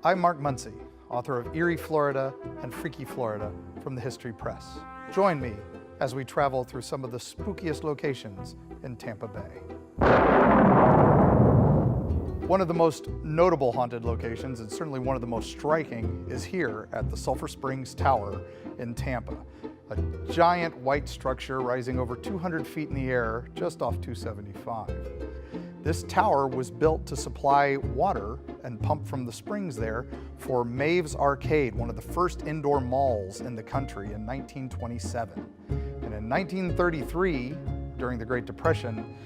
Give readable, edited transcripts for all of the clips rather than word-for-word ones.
I'm Mark Muncy, author of Eerie, Florida and Freaky Florida from the History Press. Join me as we travel through some of the spookiest locations in Tampa Bay. One of the most notable haunted locations, and certainly one of the most striking, is here at the Sulphur Springs Tower in Tampa. A giant white structure rising over 200 feet in the air just off 275. This tower was built to supply water and pump from the springs there for Maeve's Arcade, one of the first indoor malls in the country, in 1927. And in 1933, during the Great Depression,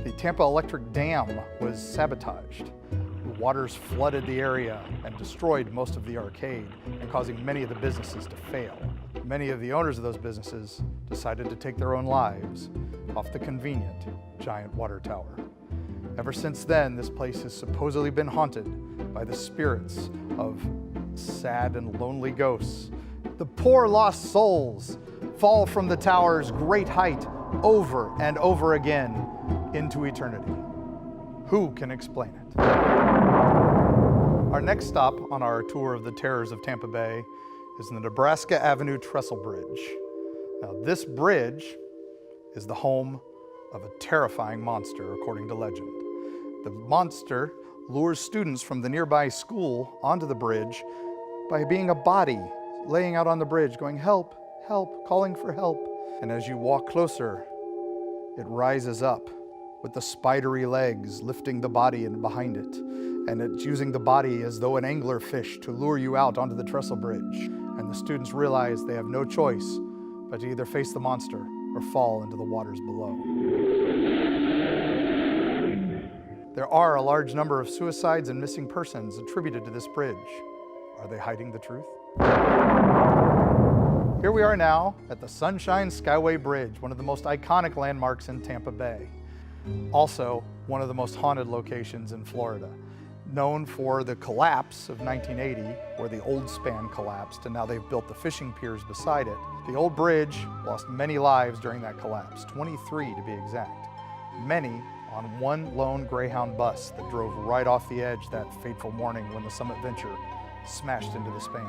the Tampa Electric Dam was sabotaged. The waters flooded the area and destroyed most of the arcade, and causing many of the businesses to fail. Many of the owners of those businesses decided to take their own lives off the convenient giant water tower. Ever since then, this place has supposedly been haunted by the spirits of sad and lonely ghosts. The poor lost souls fall from the tower's great height over and over again into eternity. Who can explain it? Our next stop on our tour of the terrors of Tampa Bay is the Nebraska Avenue Trestle Bridge. Now, this bridge is the home of a terrifying monster, according to legend. The monster lures students from the nearby school onto the bridge by being a body laying out on the bridge, going, "Help, help," calling for help. And as you walk closer, it rises up with the spidery legs lifting the body and behind it. And it's using the body as though an anglerfish to lure you out onto the trestle bridge. And the students realize they have no choice but to either face the monster or fall into the waters below. There are a large number of suicides and missing persons attributed to this bridge. Are they hiding the truth? Here we are now at the Sunshine Skyway Bridge, one of the most iconic landmarks in Tampa Bay. Also, one of the most haunted locations in Florida. Known for the collapse of 1980, where the old span collapsed, and now they've built the fishing piers beside it. The old bridge lost many lives during that collapse, 23 to be exact. Many on one lone Greyhound bus that drove right off the edge that fateful morning when the Summit Venture smashed into the span.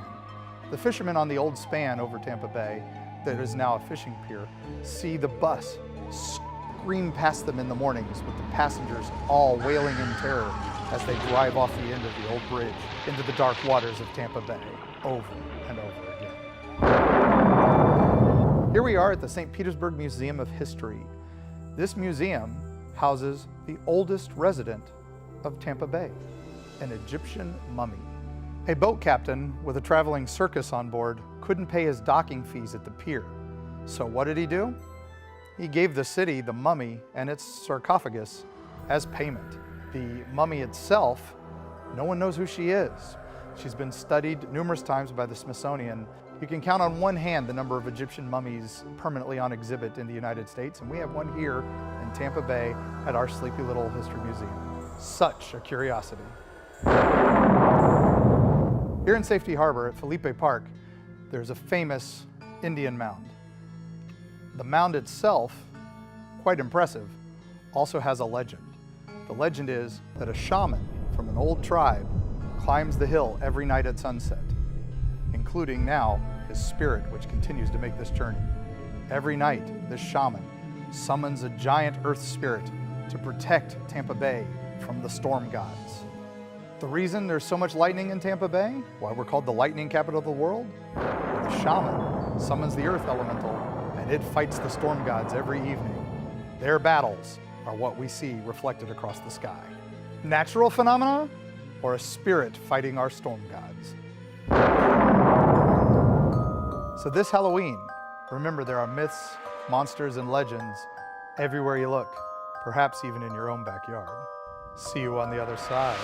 The fishermen on the old span over Tampa Bay, that is now a fishing pier, see the bus scream past them in the mornings, with the passengers all wailing in terror as they drive off the end of the old bridge into the dark waters of Tampa Bay over and over again. Here we are at the St. Petersburg Museum of History. This museum houses the oldest resident of Tampa Bay, an Egyptian mummy. A boat captain with a traveling circus on board couldn't pay his docking fees at the pier. So what did he do? He gave the city the mummy and its sarcophagus as payment. The mummy itself, no one knows who she is. She's been studied numerous times by the Smithsonian. You can count on one hand the number of Egyptian mummies permanently on exhibit in the United States, and we have one here in Tampa Bay at our sleepy little history museum. Such a curiosity. Here in Safety Harbor at Felipe Park, there's a famous Indian mound. The mound itself, quite impressive, also has a legend. The legend is that a shaman from an old tribe climbs the hill every night at sunset, including now his spirit, which continues to make this journey. Every night, this shaman summons a giant earth spirit to protect Tampa Bay from the storm gods. The reason there's so much lightning in Tampa Bay, why we're called the lightning capital of the world, the shaman summons the earth elemental and it fights the storm gods every evening. Their battles are what we see reflected across the sky. Natural phenomena or a spirit fighting our storm gods? So this Halloween, remember there are myths, monsters, and legends everywhere you look, perhaps even in your own backyard. See you on the other side.